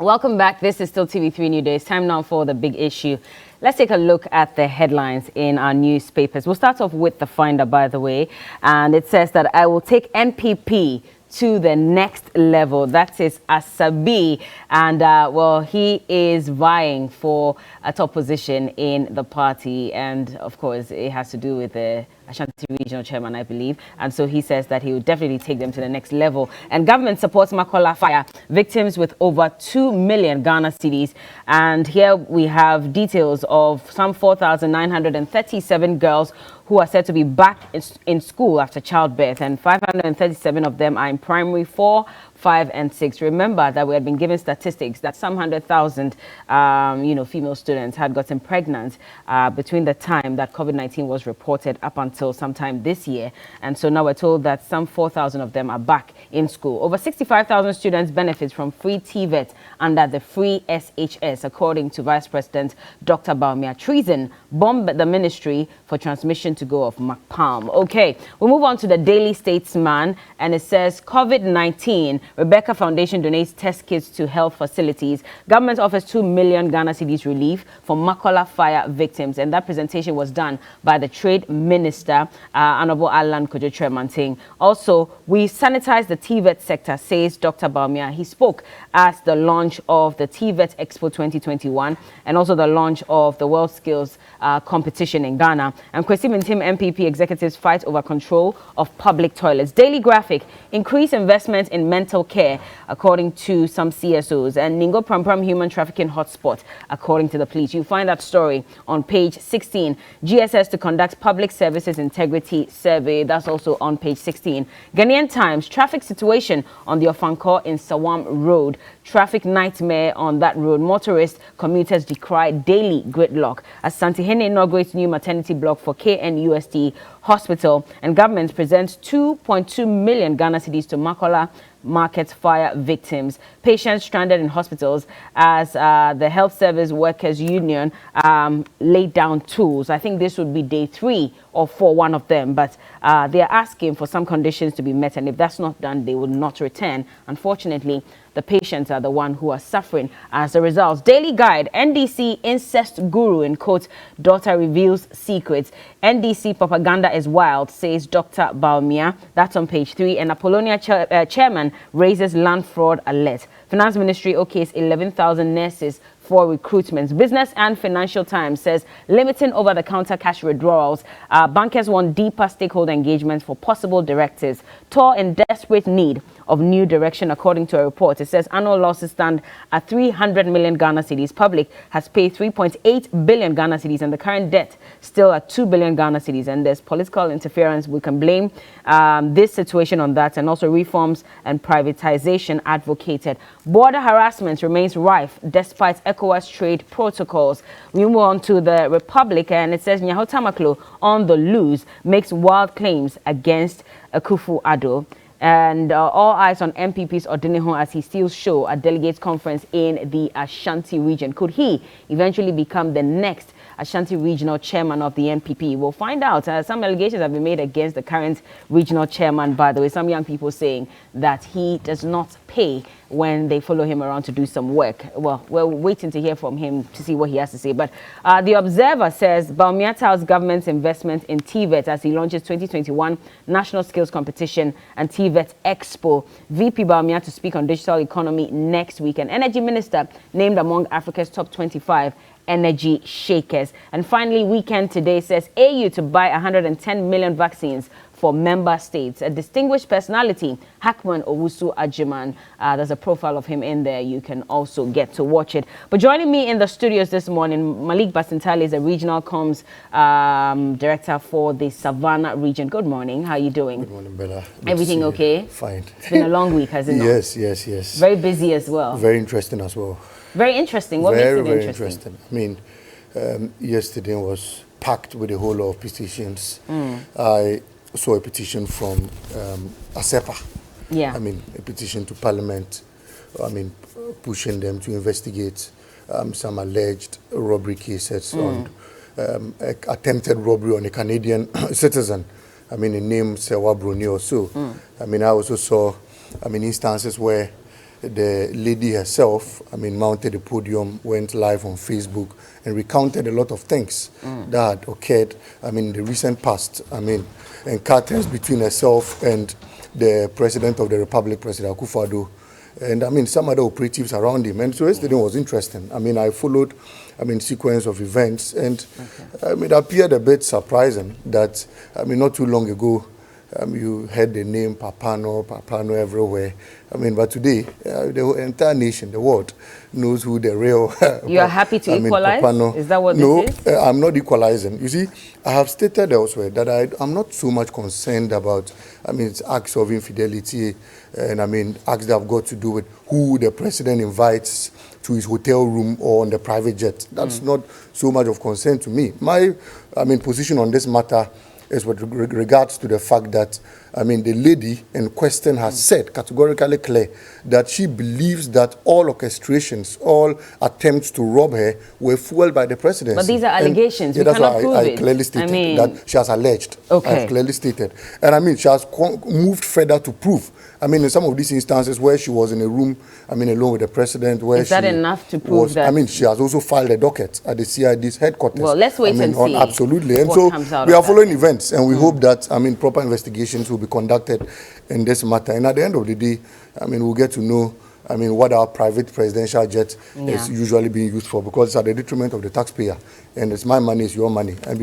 Welcome back. This is still TV3Newday. It's time now for the big issue. Let's take a look at the headlines in our newspapers. We'll start off with the Finder, by the way, and it says that I will take NPP to the next level. That is Asabi, and well, he is vying for a top position in the party, and of course it has to do with the Ashanti Regional Chairman, I believe, and so he says that he will definitely take them to the next level. And government supports Makola fire victims with over 2 million Ghana cedis, and here we have details of some 4,937 girls who are said to be back in school after childbirth, and 537 of them are in primary 4, 5, and 6. Remember that we had been given statistics that some 100,000, female students had gotten pregnant between the time that COVID-19 was reported up until sometime this year. And so now we're told that some 4,000 of them are back in school. Over 65,000 students benefit from free TVET under the free SHS, according to Vice President Dr. Baumia. Treason bombed the ministry for transmission to go of MacPalm. Okay, we'll move on to the Daily Statesman, and it says COVID-19. Rebecca Foundation donates test kits to health facilities. Government offers 2 million Ghana cedis relief for Makola fire victims. And that presentation was done by the Trade Minister, Honorable Alan Kojo-Tremanting. Also, we sanitize the TVET sector, says Dr. Baumia. He spoke at the launch of the TVET Expo 2021 and also the launch of the World Skills competition in Ghana. And Kwesi Mintim MPP executives fight over control of public toilets. Daily Graphic, increase investment in mental care, according to some CSOs. And Ningo Prampram human trafficking hotspot, according to the police. You find that story on page 16. GSS to conduct public services integrity survey. That's also on page 16. Ghanaian Times, traffic situation on the Ofankor in Sawam Road. Traffic nightmare on that road. Motorists, commuters decry daily gridlock. As Santihene inaugurates new maternity block for KNUST Hospital, and government presents 2.2 million Ghana cedis to Makola market fire victims. Patients stranded in hospitals as the Health Service Workers Union laid down tools. I think this would be day 3 or 4, one of them, but they are asking for some conditions to be met, and if that's not done, they will not return. Unfortunately, the patients are the one who are suffering as a result. Daily Guide, NDC incest guru, in quote, daughter reveals secrets. NDC propaganda is wild, says Dr. Baumia. That's on page 3. And Apollonia chairman raises land fraud alert. Finance Ministry okays 11,000 nurses for recruitments. Business and Financial Times says limiting over-the-counter cash withdrawals. Bankers want deeper stakeholder engagement for possible directives. TOR in desperate need of new direction, according to a report. It says annual losses stand at 300 million Ghana cedis. Public has paid 3.8 billion Ghana cedis, and the current debt still at 2 billion Ghana cedis. And there's political interference. We can blame this situation on that, and also reforms and privatization advocated. Border harassment remains rife despite ECOWAS trade protocols. We move on to the Republic, and it says Nyaho Tamaklo on the loose makes wild claims against Akufo-Addo. And all eyes on MPP's Odiniho as he steals show at delegates conference in the Ashanti region. Could he eventually become the next Ashanti regional chairman of the MPP? We'll find out. Some allegations have been made against the current regional chairman, by the way. Some young people saying that he does not pay when they follow him around to do some work. Well, we're waiting to hear from him to see what he has to say. But the Observer says Baumia touts government's investment in TVET as he launches 2021 National Skills Competition and TVET Expo. VP Baumia to speak on digital economy next week. And Energy Minister named among Africa's top 25 energy shakers. And finally, Weekend Today says AU to buy 110 million vaccines for member states. A distinguished personality, Hackman Owusu Ajiman. There's a profile of him in there. You can also get to watch it. But joining me in the studios this morning, Malik Basintali is a regional comms director for the Savannah region. Good morning. How are you doing? Good morning, Bella. Everything okay? Fine. It's been a long week, hasn't it? Yes. Very busy as well. Very interesting as well. Very interesting. What makes it interesting? I mean, yesterday was packed with a whole lot of petitions. I saw a petition from ASEPA. Yeah. I mean, a petition to Parliament. I mean, pushing them to investigate some alleged robbery cases on attempted robbery on a Canadian citizen. I mean, a name Sewa Bruni or so. I mean, I also saw, instances where the lady herself, I mean, mounted the podium, went live on Facebook, and recounted a lot of things that had occurred, I mean, in the recent past, I mean, encounters between herself and the President of the Republic, President Akufo-Addo, and I mean, some other operatives around him. And so yesterday was interesting. I mean, I followed, I mean, sequence of events, and I mean, it appeared a bit surprising that, I mean, not too long ago, you heard the name Papano everywhere. I mean, but today, the entire nation, the world, knows who the real... You are happy to equalize? Papano. Is that what no, this is? I'm not equalizing. You see, I have stated elsewhere that I'm not so much concerned about, I mean, it's acts of infidelity, and I mean, acts that have got to do with who the president invites to his hotel room or on the private jet. That's not so much of concern to me. My, I mean, position on this matter is with regards to the fact that, I mean, the lady in question has said categorically clear that she believes that all orchestrations, all attempts to rob her were fueled by the presidency. But these are allegations. And, we cannot prove I it. clearly stated I mean, that she has alleged. Okay. I've clearly stated. And I mean, she has moved further to prove. I mean, in some of these instances where she was in a room, I mean, alone with the president, where is that enough to prove that? I mean, she has also filed a docket at the CID's headquarters. Well, let's wait and see. Absolutely. And what so comes out we of are following that. events, and we hope that, I mean, proper investigations will be conducted in this matter. And at the end of the day, I mean, we'll get to know, I mean, what our private presidential jet is usually being used for, because it's at the detriment of the taxpayer. And it's my money, it's your money. And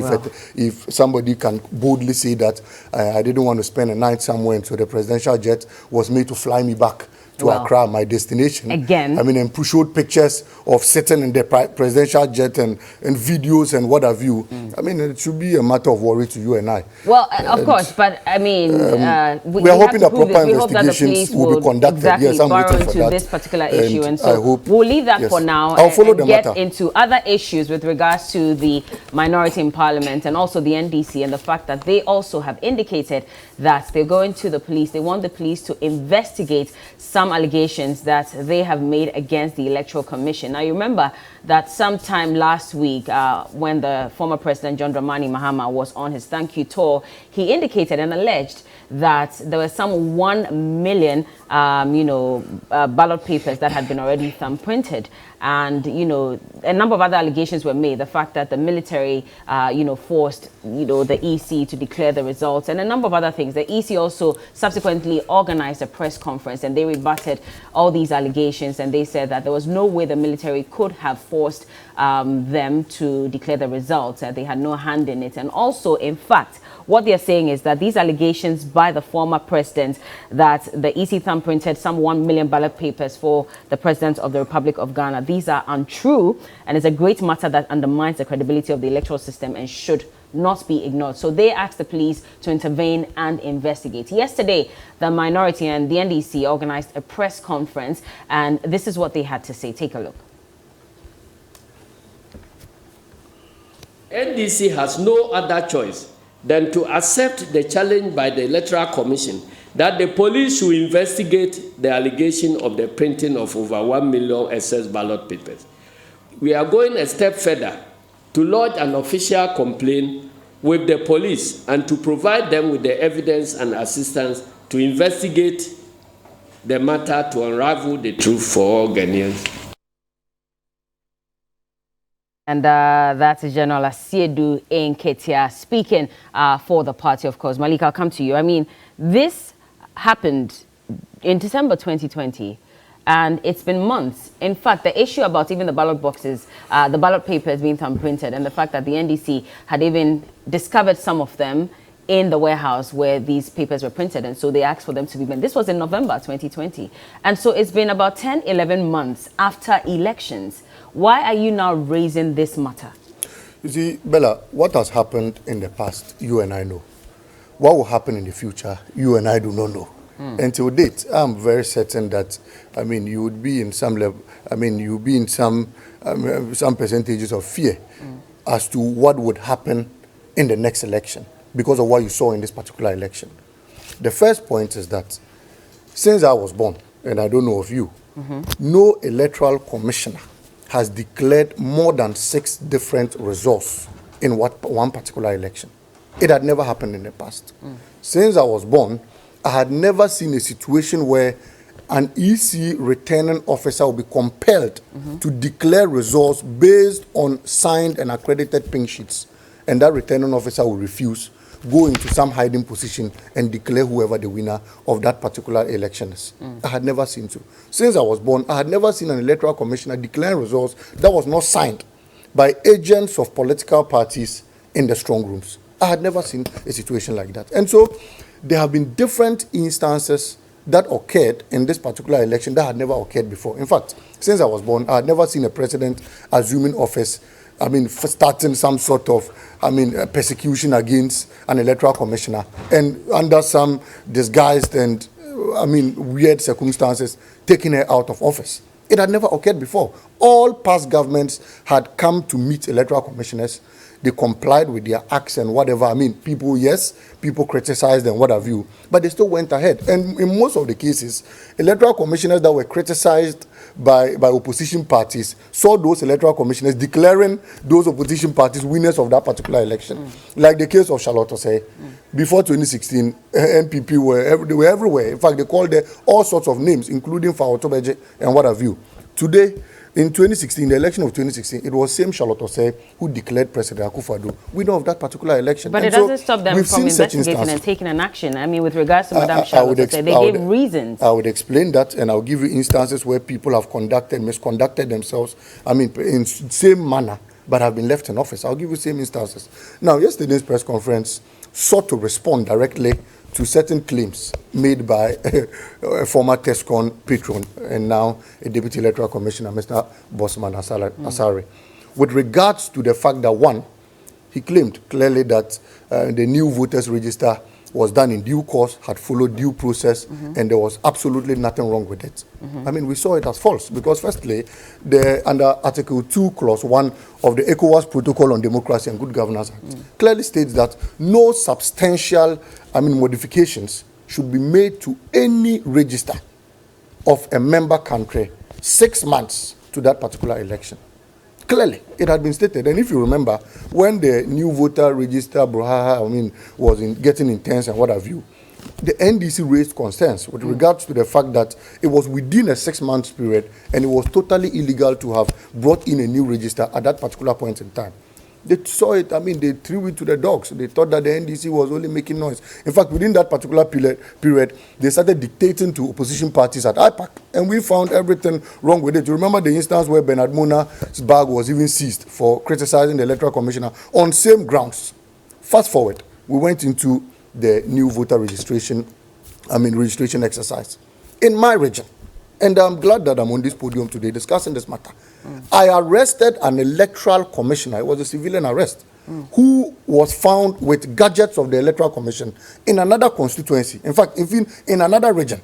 if somebody can boldly say that I didn't want to spend a night somewhere, and so the presidential jet was made to fly me back to Accra, my destination. Again. I mean, and showed pictures of sitting in the presidential jet and videos and what have you. I mean, it should be a matter of worry to you and I. Well, of course, but I mean, we are hoping that proper investigations will be conducted. Exactly, yes, I'm borrow waiting for into that. this particular issue. And so I hope, we'll leave that for now. I'll follow and the get matter. into other issues with regards to the minority in parliament and also the NDC, and the fact that they also have indicated that they're going to the police. They want the police to investigate some allegations that they have made against the Electoral Commission. Now, you remember that sometime last week, when the former President John Dramani Mahama was on his thank you tour, he indicated and alleged that there were some 1 million, ballot papers that had been already thumb-printed. And, a number of other allegations were made. The fact that the military, forced, the EC to declare the results, and a number of other things. The EC also subsequently organized a press conference, and they rebutted all these allegations, and they said that there was no way the military could have forced them to declare the results. They had no hand in it. And also, in fact, what they're saying is that these allegations by the former president that the EC thumb-printed some 1 million ballot papers for the president of the Republic of Ghana, these are untrue, and it's a great matter that undermines the credibility of the electoral system and should not be ignored. So they asked the police to intervene and investigate. Yesterday, the minority and the NDC organized a press conference, and this is what they had to say. Take a look. NDC has no other choice than to accept the challenge by the Electoral Commission that the police should investigate the allegation of the printing of over 1 million excess ballot papers. We are going a step further to lodge an official complaint with the police and to provide them with the evidence and assistance to investigate the matter to unravel the truth for all Ghanaians. And that's General Asiedu Nketia speaking for the party, of course. Malik, I'll come to you. I mean, this happened in December 2020, and it's been months. In fact, the issue about even the ballot boxes, the ballot papers being thumb-printed, and the fact that the NDC had even discovered some of them in the warehouse where these papers were printed, and so they asked for them to be banned. This was in November 2020. And so it's been about 10, 11 months after elections. Why are you now raising this matter? You see, Bella, what has happened in the past, you and I know. What will happen in the future, you and I do not know. Until date, I'm very certain that, I mean, you would be in some level, I mean, you'll be in some percentages of fear as to what would happen in the next election because of what you saw in this particular election. The first point is that since I was born, and I don't know of you, no electoral commissioner has declared more than 6 different results in one particular election. It had never happened in the past. Since I was born, I had never seen a situation where an EC returning officer will be compelled to declare results based on signed and accredited pink sheets, and that returning officer will refuse, go into some hiding position and declare whoever the winner of that particular election is. I had never seen so. Since I was born, I had never seen an electoral commissioner declaring results that was not signed by agents of political parties in the strong rooms. I had never seen a situation like that. And so there have been different instances that occurred in this particular election that had never occurred before. In fact, since I was born, I had never seen a president assuming office, starting some sort of, persecution against an electoral commissioner, and under some disguised and, weird circumstances, taking her out of office. It had never occurred before. All past governments had come to meet electoral commissioners. They complied with their acts and whatever. People criticized and what have you, but they still went ahead. And in most of the cases, electoral commissioners that were criticized by opposition parties saw those electoral commissioners declaring those opposition parties winners of that particular election. Like the case of Charlotte Osei. Before 2016, NPP were everywhere. In fact, they called there all sorts of names, including Fawotobeje and what have you. Today, in 2016, the election of 2016, it was same Charlotte Osei who declared President Akufo-Addo winner of that particular election. But it doesn't stop them from investigating and taking an action. With regards to Madam Charlotte Osei, they gave reasons. I would explain that, and I'll give you instances where people have misconducted themselves, in same manner, but have been left in office. I'll give you same instances. Now, yesterday's press conference sought to respond directly to certain claims made by a former TESCON patron and now a deputy electoral commissioner, Mr. Bosman Asare. With regards to the fact that, one, he claimed clearly that the new voters register was done in due course, had followed due process, and there was absolutely nothing wrong with it. We saw it as false because, firstly, under Article 2, Clause 1 of the ECOWAS Protocol on Democracy and Good Governance Act clearly states that no substantial modifications should be made to any register of a member country 6 months to that particular election. Clearly, it had been stated. And if you remember, when the new voter register brouhaha, was getting intense and what have you, the NDC raised concerns with regards to the fact that it was within a 6 months period and it was totally illegal to have brought in a new register at that particular point in time. They saw it, they threw it to the dogs. They thought that the NDC was only making noise. In fact, within that particular period, they started dictating to opposition parties at IPAC, and we found everything wrong with it. You remember the instance where Bernard Mona's bag was even seized for criticizing the electoral commissioner on same grounds. Fast forward, we went into the new voter registration exercise in my region. And I'm glad that I'm on this podium today discussing this matter. I arrested an electoral commissioner. It was a civilian arrest, who was found with gadgets of the electoral commission in another constituency. In fact, in another region.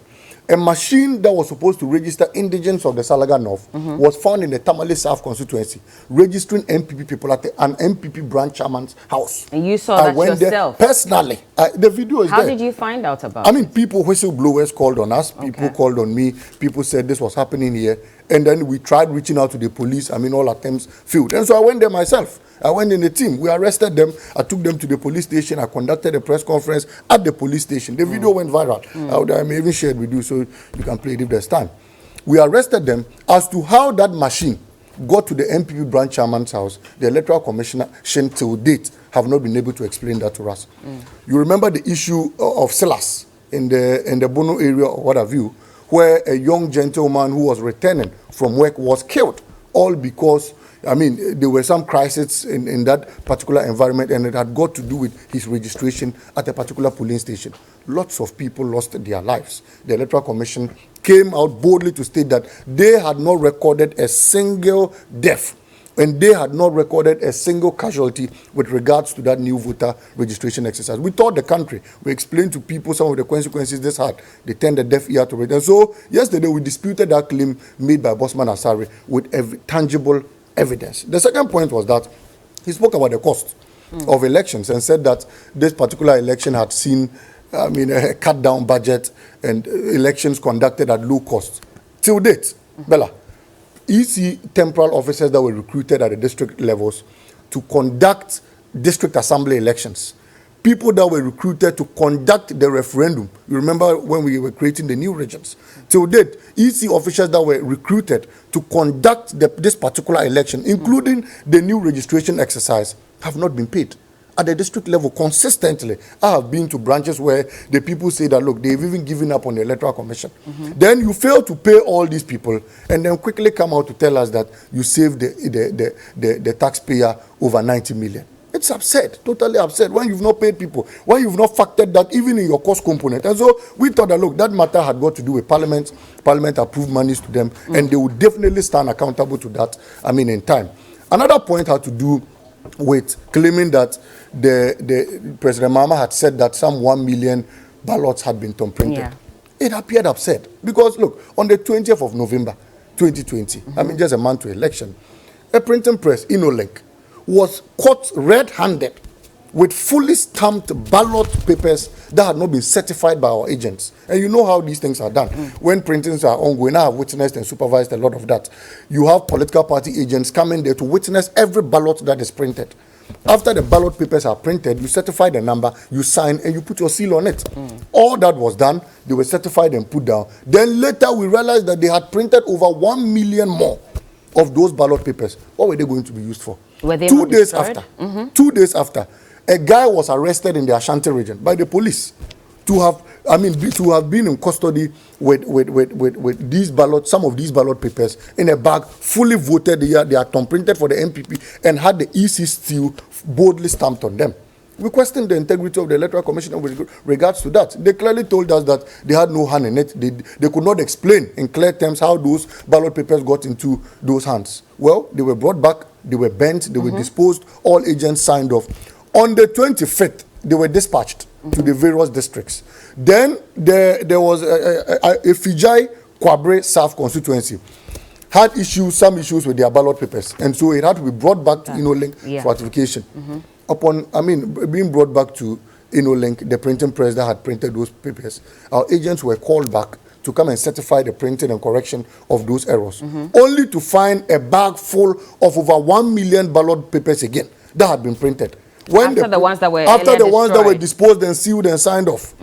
A machine that was supposed to register indigents of the Salaga North was found in the Tamale South constituency, registering MPP people at an MPP branch chairman's house. And you saw that yourself? There personally. The video is there. How did you find out about it? People, whistleblowers called on us. People called on me. People said this was happening here. And then we tried reaching out to the police. All attempts failed. And so I went there myself. I went in a team. We arrested them. I took them to the police station. I conducted a press conference at the police station. The video went viral. I may even share it with you so you can play it if there's time. We arrested them. As to how that machine got to the MPP branch chairman's house, the electoral commissioner till date have not been able to explain that to us. You remember the issue of Silas in the Bono area or what have you, where a young gentleman who was returning from work was killed, all because there were some crises in that particular environment, and it had got to do with his registration at a particular polling station. Lots of people lost their lives. The Electoral Commission came out boldly to state that they had not recorded a single death, and they had not recorded a single casualty with regards to that new voter registration exercise. We told the country, we explained to people some of the consequences this had. They turned a deaf ear to it. And so yesterday we disputed that claim made by Bosman Asare with tangible evidence. The second point was that he spoke about the cost of elections and said that this particular election had seen a cut down budget and elections conducted at low cost. Till date, Bella, EC temporal officers that were recruited at the district levels to conduct district assembly elections people that were recruited to conduct the referendum. You remember when we were creating the new regions. Till date, EC officials that were recruited to conduct this particular election, including the new registration exercise, have not been paid. At the district level, consistently, I have been to branches where the people say that, look, they've even given up on the Electoral Commission. Then you fail to pay all these people, and then quickly come out to tell us that you saved the taxpayer over 90 million. It's absurd, totally absurd, when you've not paid people, when you've not factored that even in your cost component. And so we thought that, look, that matter had got to do with Parliament. Parliament approved monies to them, and they would definitely stand accountable to that, in time. Another point had to do with claiming that the President Mahama had said that some 1 million ballots had been printed. Yeah. It appeared absurd because, look, on the 20th of November 2020, just a month to election, a printing press, InnoLink, was caught red-handed with fully stamped ballot papers that had not been certified by our agents. And you know how these things are done. When printings are ongoing, I have witnessed and supervised a lot of that. You have political party agents coming there to witness every ballot that is printed. After the ballot papers are printed, you certify the number, you sign, and you put your seal on it. All that was done, they were certified and put down. Then later we realized that they had printed over 1 million more of those ballot papers. What were they going to be used for? Were they 2 days after, 2 days after, a guy was arrested in the Ashanti region by the police to have been in custody with these ballots, some of these ballot papers in a bag, fully voted. They are printed for the MPP and had the EC seal boldly stamped on them. We questioned the integrity of the Electoral Commission with regards to that. They clearly told us that they had no hand in it. They could not explain in clear terms how those ballot papers got into those hands. Well, they were brought back, they were bent, they were disposed, all agents signed off. On the 25th, they were dispatched to the various districts. Then there was a Fijai Kwabre South constituency had some issues with their ballot papers, and so it had to be brought back to InnoLink for ratification. Upon being brought back to InnoLink, the printing press that had printed those papers, our agents were called back to come and certify the printing and correction of those errors, only to find a bag full of over 1 million ballot papers again that had been printed. After the ones that were disposed and sealed and signed off,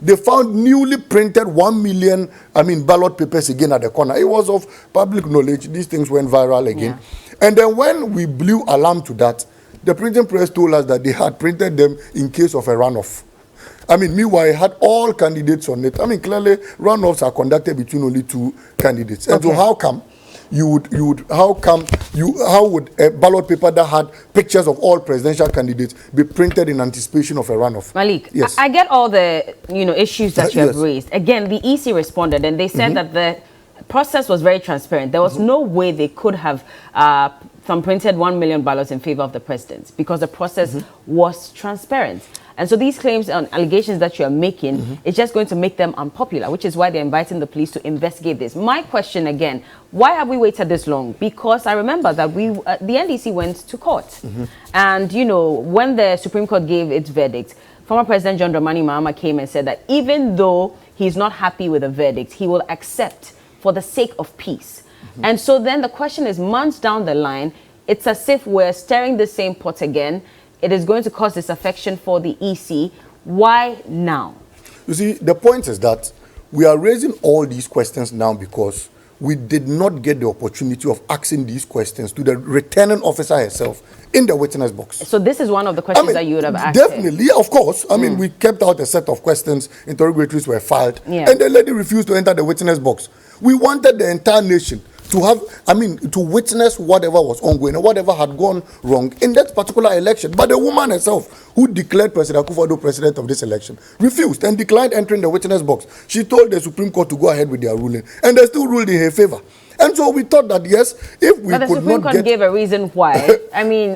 they found newly printed 1 million ballot papers again at the corner. It was of public knowledge. These things went viral again. And then when we blew alarm to that, the printing press told us that they had printed them in case of a runoff. Meanwhile, it had all candidates on it. Clearly, runoffs are conducted between only 2 candidates. And so how come how would a ballot paper that had pictures of all presidential candidates be printed in anticipation of a runoff? Malik, yes. I get all the issues that you have raised. Again, the EC responded and they said that the process was very transparent. There was no way they could have printed 1 million ballots in favor of the president because the process was transparent. And so these claims and allegations that you are making, it's just going to make them unpopular, which is why they're inviting the police to investigate this. My question again, why have we waited this long? Because I remember that the NDC went to court. And, when the Supreme Court gave its verdict, former President John Dramani Mahama came and said that even though he's not happy with the verdict, he will accept for the sake of peace. And so then the question is, months down the line, it's as if we're stirring the same pot again. It is going to cause disaffection for the EC. Why now? You see, the point is that we are raising all these questions now because we did not get the opportunity of asking these questions to the returning officer herself in the witness box. So this is one of the questions that you would have asked. Definitely, of course. We kept out a set of questions, interrogatories were filed, and the lady refused to enter the witness box. We wanted the entire nation to have, to witness whatever was ongoing and whatever had gone wrong in that particular election. But the woman herself, who declared President Akufo-Addo president of this election, refused and declined entering the witness box. She told the Supreme Court to go ahead with their ruling, and they still ruled in her favor. And so we thought that, yes, if we could not get... But the Supreme Court gave a reason why.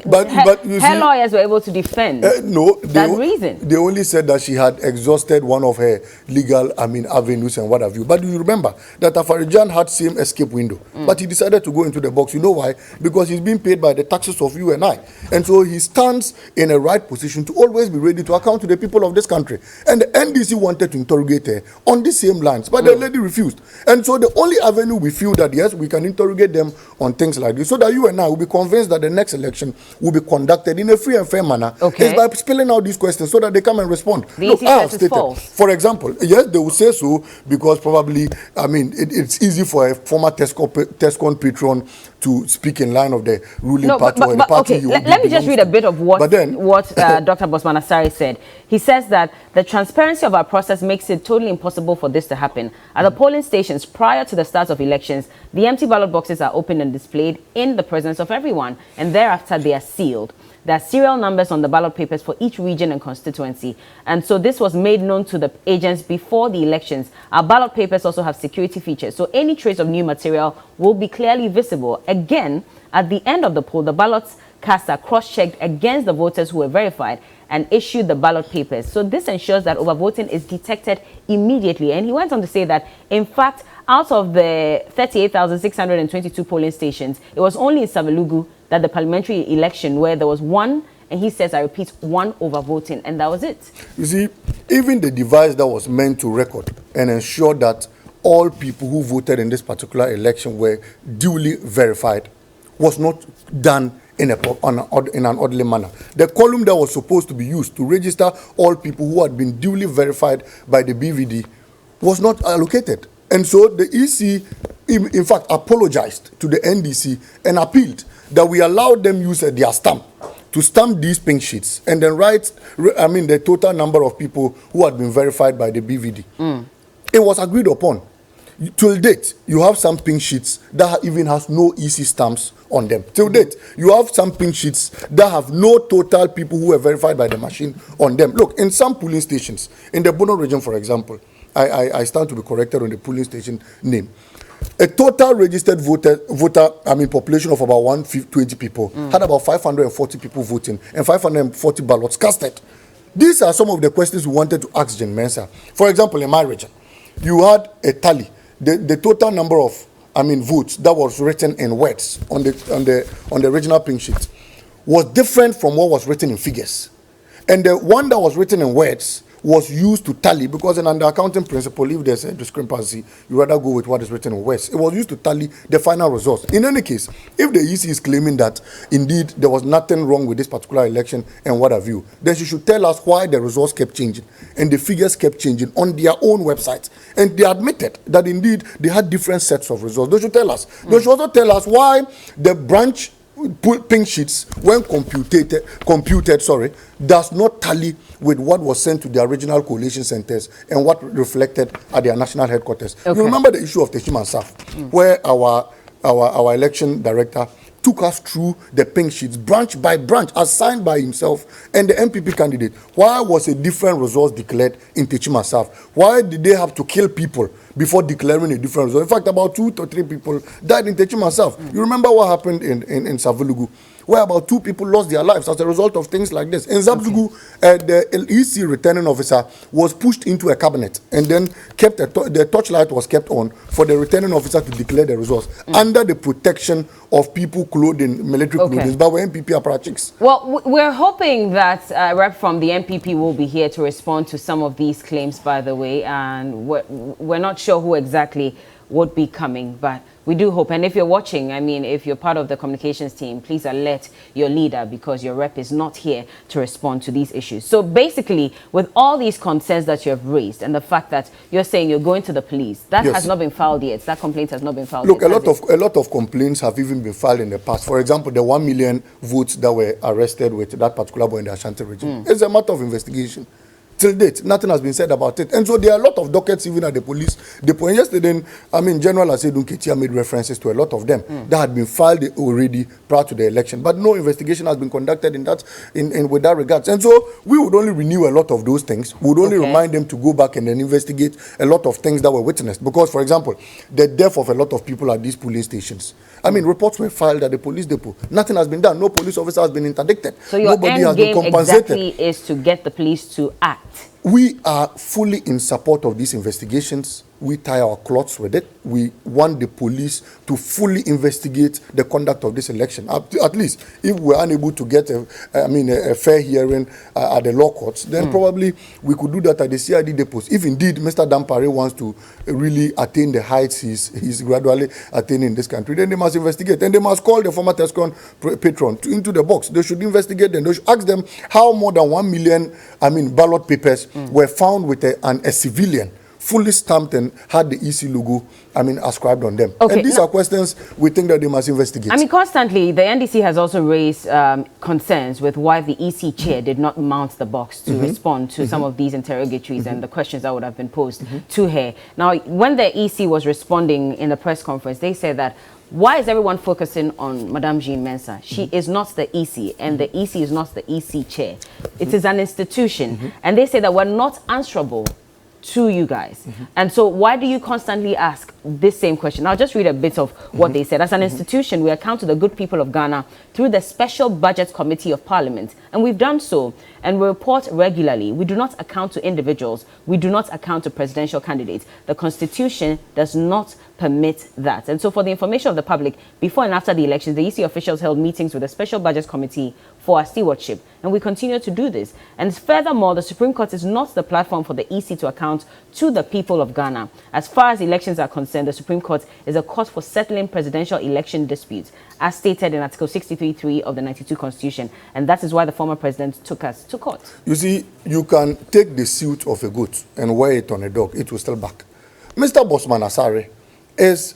but her lawyers were able to defend that reason. They only said that she had exhausted one of her legal, avenues and what have you. But you remember that Afarijan had same escape window. But he decided to go into the box. You know why? Because he's being paid by the taxes of you and I. And so he stands in a right position to always be ready to account to the people of this country. And the NDC wanted to interrogate her on the same lines. But the lady refused. And so the only avenue we feel that, yes, yes, we can interrogate them on things like this, so that you and I will be convinced that the next election will be conducted in a free and fair manner. Okay. Is by spelling out these questions so that they come and respond. The Look, EC I have says it's stated, false. for example, yes, they will say so because probably, I mean, it's easy for a former Tescon patron to speak in line of the ruling party or the party. Okay, let me just read a bit of what Dr. Bosman Asari said. He says that the transparency of our process makes it totally impossible for this to happen. At the polling stations prior to the start of elections, the empty ballot boxes are opened and displayed in the presence of everyone, and thereafter they are sealed. There are serial numbers on the ballot papers for each region and constituency. And so this was made known to the agents before the elections. Our ballot papers also have security features, so any trace of new material will be clearly visible. Again, at the end of the poll, the ballots cast are cross-checked against the voters who were verified and issued the ballot papers. So this ensures that overvoting is detected immediately. And he went on to say that, in fact, out of the 38,622 polling stations, it was only in Savelugu that the parliamentary election where there was one, and he says, I repeat, one overvoting, and that was it. You see, even the device that was meant to record and ensure that all people who voted in this particular election were duly verified was not done in an orderly manner. The column that was supposed to be used to register all people who had been duly verified by the BVD was not allocated. And so the EC, in fact, apologized to the NDC and appealed that we allowed them use their stamp to stamp these pink sheets and then write, the total number of people who had been verified by the BVD. It was agreed upon. Till date, you have some pink sheets that even has no EC stamps on them. Till date, you have some pink sheets that have no total people who were verified by the machine on them. Look, in some polling stations, in the Bono region, for example, I stand to be corrected on the polling station name. A total registered population of about 120 people had about 540 people voting and 540 ballots casted. These are some of the questions we wanted to ask Jen Mensah. For example, in my region, you had a tally. The total number of votes that was written in words on the original pink sheet was different from what was written in figures. And the one that was written in words was used to tally, because in under accounting principle, if there's a discrepancy, you rather go with what is written in words. It was used to tally the final results. In any case, if the EC is claiming that indeed there was nothing wrong with this particular election and what have you, then she should tell us why the results kept changing and the figures kept changing on their own website. And they admitted that indeed they had different sets of results. They should tell us. They should also tell us why the branch pink sheets, when computed, does not tally with what was sent to the original coalition centers and what reflected at their national headquarters. Okay. You remember the issue of Teshima Saf, where our election director took us through the pink sheets, branch by branch, assigned by himself and the MPP candidate. Why was a different result declared in Teshima Saf? Why did they have to kill people before declaring a different result? In fact, about 2 to 3 people died in Teshima Saf. You remember what happened in Savelugu, where about 2 people lost their lives as a result of things like this. In Zabzugu, the EC returning officer was pushed into a cabinet and then the torchlight was kept on for the returning officer to declare the results under the protection of people clothed in military clothing, but were MPP apparatchiks. Well, we're hoping that a rep from the MPP will be here to respond to some of these claims, by the way, and we're not sure who exactly would be coming, but we do hope. And if you're watching, if you're part of the communications team, please alert your leader, because your rep is not here to respond to these issues. So basically, with all these concerns that you have raised and the fact that you're saying you're going to the police, that has not been filed yet. That complaint has not been filed yet. Look, a lot of complaints have even been filed in the past. For example, the 1 million votes that were arrested with that particular boy in the Ashanti region. It's a matter of investigation. Till date, nothing has been said about it. And so there are a lot of dockets even at the police depot. And yesterday, General Asedun Ketia made references to a lot of them that had been filed already prior to the election. But no investigation has been conducted with that regards. And so we would only renew a lot of those things. We would only remind them to go back and then investigate a lot of things that were witnessed. Because, for example, the death of a lot of people at these police stations. Reports were filed at the police depot. Nothing has been done. No police officer has been interdicted. So your end game exactly is to get the police to act. We are fully in support of these investigations. we tie our cloths with it. We want the police to fully investigate the conduct of this election. At least, if we're unable to get a fair hearing at the law courts, then probably we could do that at the CID depots. If indeed Mr. Dampare wants to really attain the heights he's gradually attaining in this country, then they must investigate. And they must call the former Tescon patron into the box. They should investigate them. They should ask them how more than 1 million, ballot papers were found with a civilian, fully stamped and had the EC logo, ascribed on them. Okay, and these are questions we think that they must investigate. Constantly, the NDC has also raised concerns with why the EC chair did not mount the box to respond to some of these interrogatories and the questions that would have been posed to her. Now, when the EC was responding in the press conference, they said that, why is everyone focusing on Madame Jean Mensah? She is not the EC, and the EC is not the EC chair. It is an institution. And they say that we're not answerable to you guys. And so why do you constantly ask this same question? I'll just read a bit of what they said. As an institution, we account to the good people of Ghana through the Special Budget Committee of Parliament. And we've done so, and we report regularly. We do not account to individuals. We do not account to presidential candidates. The Constitution does not permit that. And so for the information of the public, before and after the elections, the EC officials held meetings with the Special Budget Committee for our stewardship. And we continue to do this. And furthermore, the Supreme Court is not the platform for the EC to account to the people of Ghana. As far as elections are concerned, the Supreme Court is a court for settling presidential election disputes, as stated in Article 63(3) of the 92 Constitution. And that is why the former president took us to court. You see, you can take the suit of a goat and wear it on a dog. It will still back. Mr. Bosman Asare is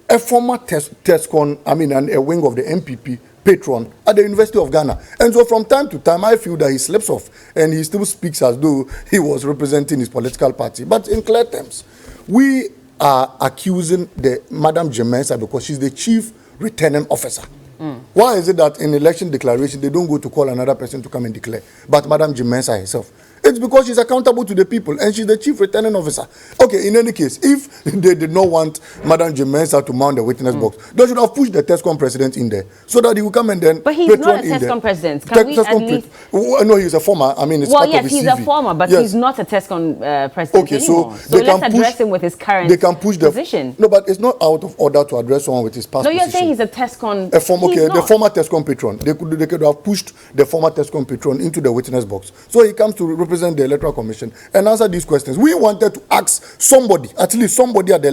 a former Tescon, and a wing of the MPP patron at the University of Ghana. And so from time to time, I feel that he slips off and he still speaks as though he was representing his political party. But in clear terms, we are accusing the Madam Jean Mensah because she's the chief returning officer. Why is it that in election declaration, they don't go to call another person to come and declare, but Madam Jean Mensah herself? It's because she's accountable to the people and she's the chief returning officer. Okay, in any case, if they did not want Madam Jean Mensah to mount the witness box, they should have pushed the Tescom president in there so that he will come and then. But he's not a Tescom president. Can we at least? No, he's a former. It's well, yes, he's a former, but he's not a Tescom president anymore. So let's address him with his current position. No, but it's not out of order to address someone with his past position. No, you're saying he's a Tescom. The former Tescom patron. They could have pushed the former Tescom patron into the witness box. So he comes to represent the Electoral Commission and answer these questions. We wanted to ask somebody, at least somebody at the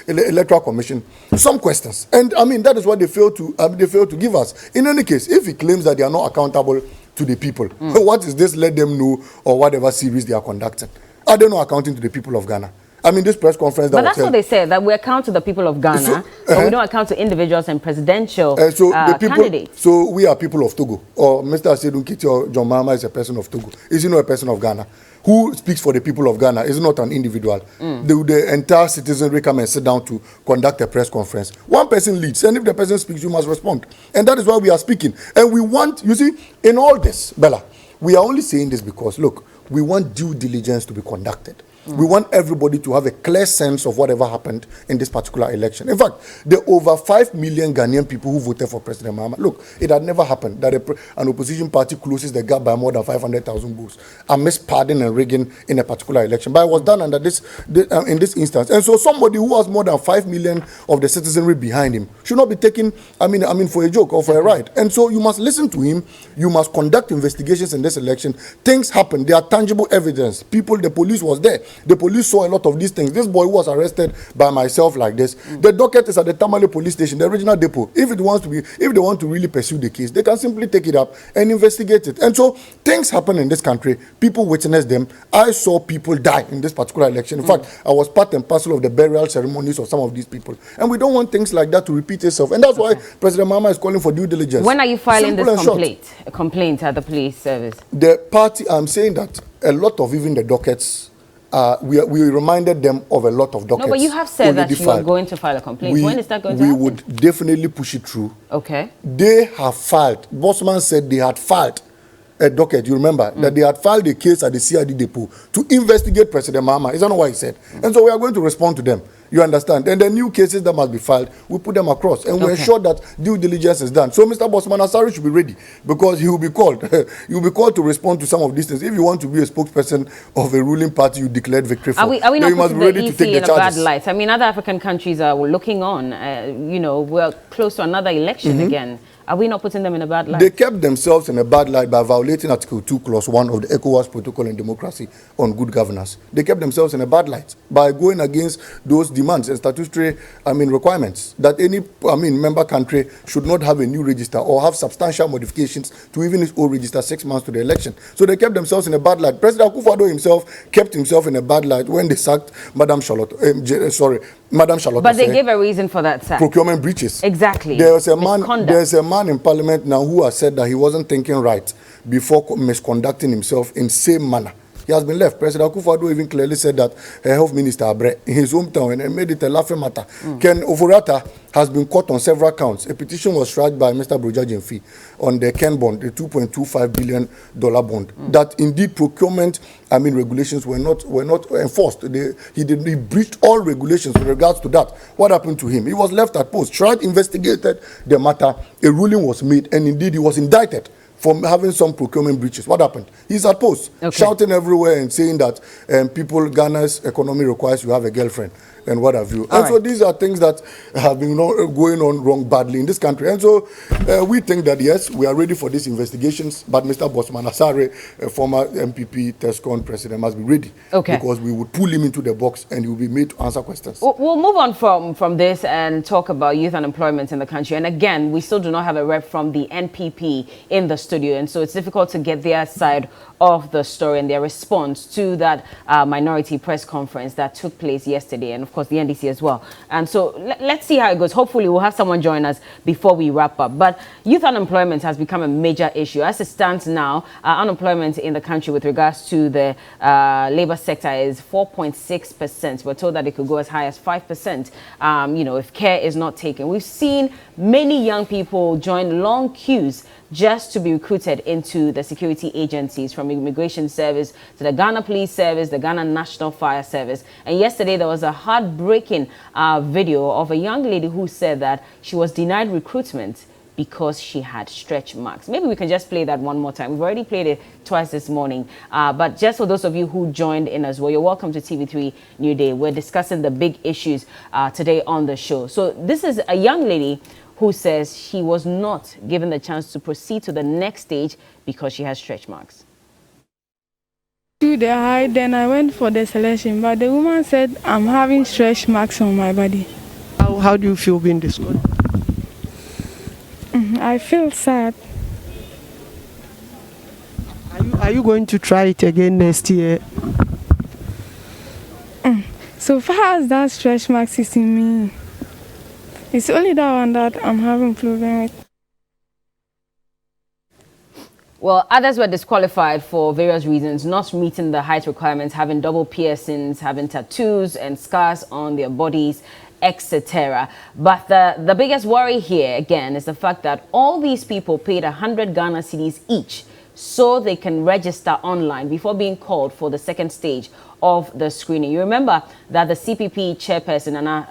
Electoral Commission, some questions. And that is what they failed to give us. In any case, if he claims that they are not accountable to the people, what is this let them know or whatever series they are conducting? Are they not accounting to the people of Ghana? This press conference but that's what they said, that we account to the people of Ghana, but we don't account to individuals and presidential candidates. So we are people of Togo. Or Mr. Asedun Kiti or John Mahama is a person of Togo. Is he not a person of Ghana? Who speaks for the people of Ghana is not an individual. The entire citizenry come and sit down to conduct a press conference. One person leads, and if the person speaks, you must respond. And that is why we are speaking. And we want, you see, in all this, Bella, we are only saying this because, look, we want due diligence to be conducted. We want everybody to have a clear sense of whatever happened in this particular election. In fact, the over 5 million Ghanaian people who voted for President Mahama, look, it had never happened that an opposition party closes the gap by more than 500,000 votes amidst pardon and rigging in a particular election. But it was done under in this instance. And so somebody who has more than 5 million of the citizenry behind him should not be taken, for a joke or for a ride. And so you must listen to him. You must conduct investigations in this election. Things happen. There are tangible evidence. The police was there. The police saw a lot of these things. This boy was arrested by myself like this. The docket is at the Tamale police station, the original depot. If they want to really pursue the case, they can simply take it up and investigate it. And so things happen in this country. People witness them. I saw people die in this particular election. In fact, I was part and parcel of the burial ceremonies of some of these people. And we don't want things like that to repeat itself. And that's why President Mahama is calling for due diligence. When are you filing this complaint at the police service? The party, I'm saying that a lot of even the dockets, we reminded them of a lot of dockets. No, but you have said that you are going to file a complaint. When is that going to happen? We would definitely push it through. Okay. They have filed. Bossman said they had filed a docket. You remember that they had filed a case at the CID depot to investigate President Mahama. Is that not what he said? And so we are going to respond to them. You understand? And the new cases that must be filed, we put them across. And we ensure that due diligence is done. So Mr. Bosman Asari should be ready because he will be called. He will be called to respond to some of these things. If you want to be a spokesperson of a ruling party you declared victory for, are we then not you must be ready to take the charges. In a bad light? I mean, other African countries are looking on. You know, we're close to another election again. Are we not putting them in a bad light? They kept themselves in a bad light by violating Article 2, Clause 1 of the ECOWAS Protocol on Democracy on Good Governance. They kept themselves in a bad light by going against those demands and statutory, requirements that any, member country should not have a new register or have substantial modifications to even its old register 6 months to the election. So they kept themselves in a bad light. President Akufo-Addo himself kept himself in a bad light when they sacked Madam Charlotte. But they gave a reason for that sack. Procurement breaches. Exactly. There's a man in parliament now who has said that he wasn't thinking right before misconducting himself in same manner. He has been left. President Akufo-Addo even clearly said that Health Minister Abre in his hometown and made it a laughing matter. Ken Ofori-Atta has been caught on several counts. A petition was filed by Mr. Broja Jemfi on the Ken bond, the $2.25 billion bond, that indeed procurement, regulations were not enforced. He breached all regulations with regards to that. What happened to him? He was left at post. Tried investigated the matter. A ruling was made, and indeed he was indicted for having some procurement breaches. What happened? He's at post, shouting everywhere and saying that Ghana's economy requires you have a girlfriend and what have you. So these are things that have been going on wrong badly in this country. And so we think that, yes, we are ready for these investigations, but Mr. Bosman Asare, former MPP, TESCON president, must be ready. Because we would pull him into the box and he will be made to answer questions. We'll move on from this and talk about youth unemployment in the country. And again, we still do not have a rep from the NPP in the studio. And so it's difficult to get their side of the story and their response to that minority press conference that took place yesterday, and of course the NDC as well. And so let's see how it goes. Hopefully we'll have someone join us before we wrap up. But youth unemployment has become a major issue. As it stands now, unemployment in the country with regards to the labor sector is 4.6%. We're told that it could go as high as 5%, if care is not taken. We've seen many young people join long queues just to be recruited into the security agencies, from Immigration Service to the Ghana Police Service, the Ghana National Fire Service. And yesterday there was a heartbreaking video of a young lady who said that she was denied recruitment because she had stretch marks. Maybe we can just play that one more time. We've already played it twice this morning. But just for those of you who joined in as well, you're welcome to TV3 New Day. We're discussing the big issues today on the show. So this is a young lady who says she was not given the chance to proceed to the next stage because she has stretch marks. To the high, then I went for the selection, but the woman said I'm having stretch marks on my body. How do you feel being disqualified? I feel sad. Are you going to try it again next year? So far as that stretch marks is in me, it's only that one that I'm having problem with. Well, others were disqualified for various reasons, not meeting the height requirements, having double piercings, having tattoos and scars on their bodies, etc. But the biggest worry here, again, is the fact that all these people paid 100 Ghana cedis each so they can register online before being called for the second stage of the screening. You remember that the CPP chairperson, Nana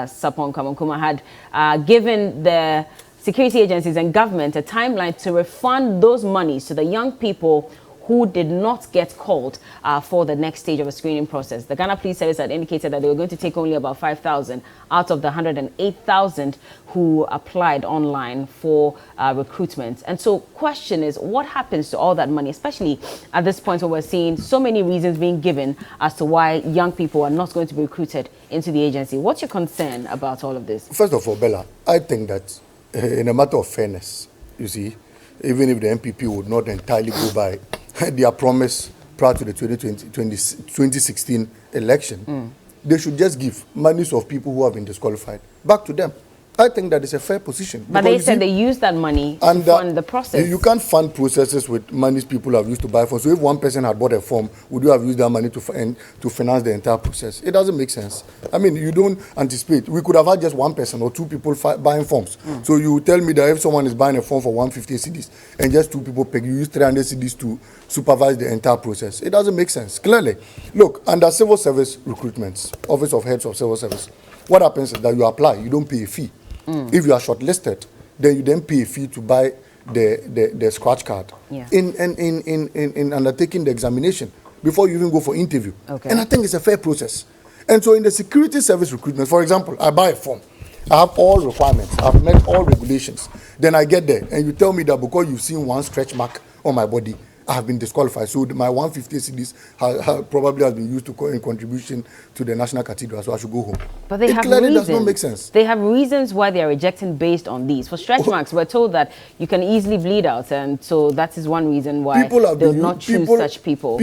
Sapon Kamankuma, had given the security agencies and government a timeline to refund those monies to the young people who did not get called for the next stage of a screening process. The Ghana Police Service had indicated that they were going to take only about 5,000 out of the 108,000 who applied online for recruitment. And so question is, what happens to all that money, especially at this point where we're seeing so many reasons being given as to why young people are not going to be recruited into the agency? What's your concern about all of this? First of all, Bella, I think that in a matter of fairness, you see, even if the MPP would not entirely go by their promise prior to the 2016 election, they should just give monies of people who have been disqualified back to them. I think that is a fair position. But they said they use that money to fund the process. You can't fund processes with monies people have used to buy forms. So if one person had bought a form, would you have used that money to finance the entire process? It doesn't make sense. I mean, you don't anticipate. We could have had just one person or two people buying forms. So you tell me that if someone is buying a form for 150 cedis and just two people pay, you use 300 cedis to supervise the entire process. It doesn't make sense. Clearly, look, under civil service recruitments, Office of Heads of Civil Service, What happens is that you apply, you don't pay a fee. If you are shortlisted, then you then pay a fee to buy the scratch card in undertaking the examination before you even go for interview. Okay. And I think it's a fair process. And so in the security service recruitment, for example, I buy a form. I have all requirements. I've met all regulations. Then I get there, and you tell me that because you've seen one stretch mark on my body, I have been disqualified. So my 150 cedis probably has been used in contribution to the National Cathedral, so I should go home. But they have clearly reasons. does not make sense. They have reasons why they are rejecting based on these. For stretch marks, we're told that you can easily bleed out, and so that is one reason why they'll not choose such people.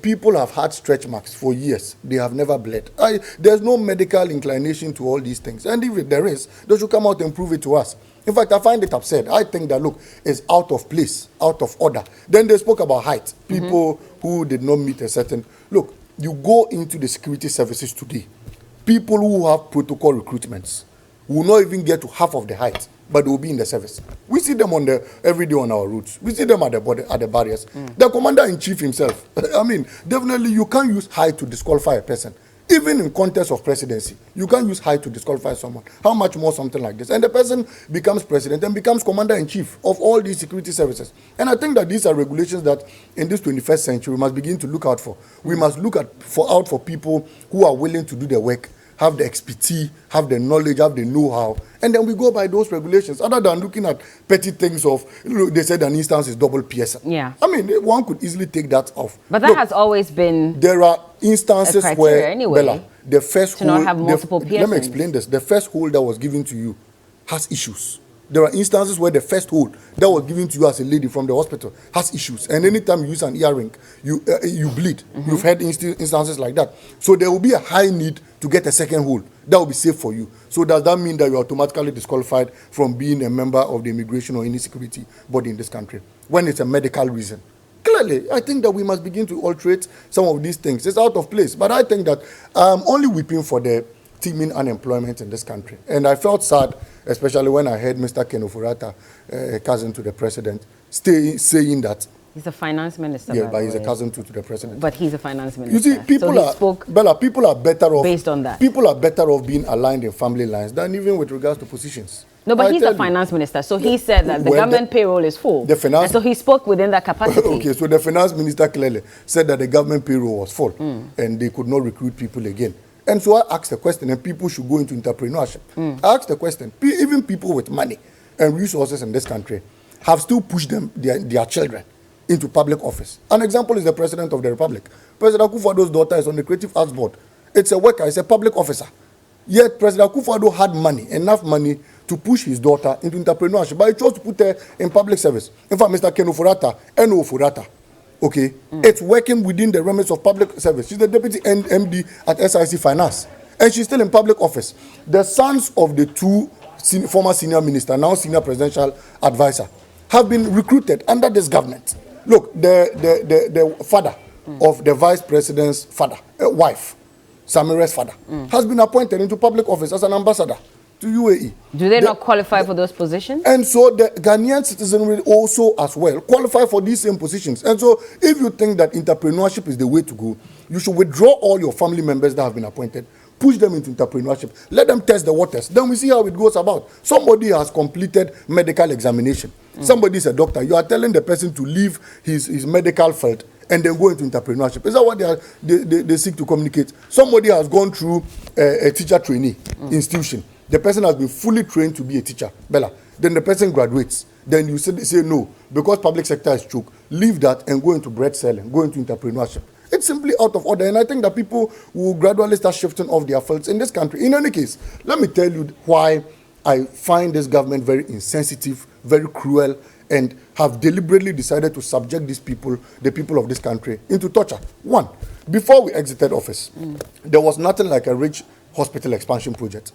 People have had stretch marks for years. They have never bled. There's no medical inclination to all these things. And if there is, they should come out and prove it to us. In fact, I find it absurd. I think that, look, it's out of place, out of order. Then they spoke about height. People who did not meet a certain... Look, you go into the security services today, people who have protocol recruitments will not even get to half of the height, but they will be in the service. We see them every day on our routes. We see them at the barriers. The commander-in-chief himself, I mean, definitely you can't use height to disqualify a person. Even in contest of presidency, you can't use height to disqualify someone. How much more something like this? And the person becomes president and becomes commander-in-chief of all these security services. And I think that these are regulations that in this 21st century we must begin to look out for. We must look out for people who are willing to do the work, have the expertise, have the knowledge, have the know-how, and then we go by those regulations, other than looking at petty things of, they said an instance is double PSN. Yeah. I mean, one could easily take that off. But that has always been there are instances where, anyway, Bella, the first to not have multiple PSNs. Let me explain this. The first hold that was given to you has issues. There are instances where the first hold that was given to you as a lady from the hospital has issues. And anytime you use an earring, you bleed. You've had instances like that. So there will be a high need to get a second hold. That will be safe for you. So does that mean that you're automatically disqualified from being a member of the immigration or any security body in this country when it's a medical reason? Clearly, I think that we must begin to alterate some of these things. It's out of place. But I think that I'm only weeping for the teeming unemployment in this country. And I felt sad, especially when I heard Mr. Ken Ofori-Atta, cousin to the president, saying that. He's a finance minister. Yeah, but he's a cousin to the president. But he's a finance minister. You see, people are better off. Based on that. People are better off being aligned in family lines than even with regards to positions. No, but he's a finance minister, so he said that the government payroll is full. And so he spoke within that capacity. Okay, so the finance minister clearly said that the government payroll was full and they could not recruit people again. And so I asked the question, and people should go into entrepreneurship. I asked the question, even people with money and resources in this country have still pushed their children into public office. An example is the President of the Republic. President Akufo-Addo's daughter is on the Creative Arts Board. It's a worker, it's a public officer. Yet President Akufo-Addo had money, enough money, to push his daughter into entrepreneurship, but he chose to put her in public service. In fact, Mr. Ken Ofori-Atta, N.O. Ofori-Atta, okay, it's working within the remits of public service. She's the deputy MD at SIC Finance, and she's still in public office. The sons of the two former senior minister, now senior presidential advisor, have been recruited under this government. Look, the father of the vice president's wife, Samira's father, has been appointed into public office as an ambassador to UAE. Do they not qualify for those positions? And so the Ghanaian citizen will also as well qualify for these same positions. And so if you think that entrepreneurship is the way to go, you should withdraw all your family members that have been appointed, push them into entrepreneurship, let them test the waters. Then we see how it goes about. Somebody has completed medical examination. Somebody is a doctor. You are telling the person to leave his medical field and then go into entrepreneurship. Is that what they seek to communicate? Somebody has gone through a teacher trainee institution. The person has been fully trained to be a teacher, Bella. Then the person graduates. Then you say no, because public sector is choke. Leave that and go into bread selling, go into entrepreneurship. It's simply out of order, and I think that people will gradually start shifting off their fields in this country. In any case, let me tell you why I find this government very insensitive, very cruel, and have deliberately decided to subject these people, the people of this country, into torture. One, before we exited office, there was nothing like a rich hospital expansion project.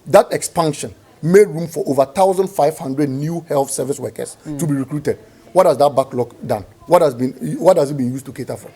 That expansion made room for over 1,500 new health service workers to be recruited. What has that backlog done? What has it been used to cater for?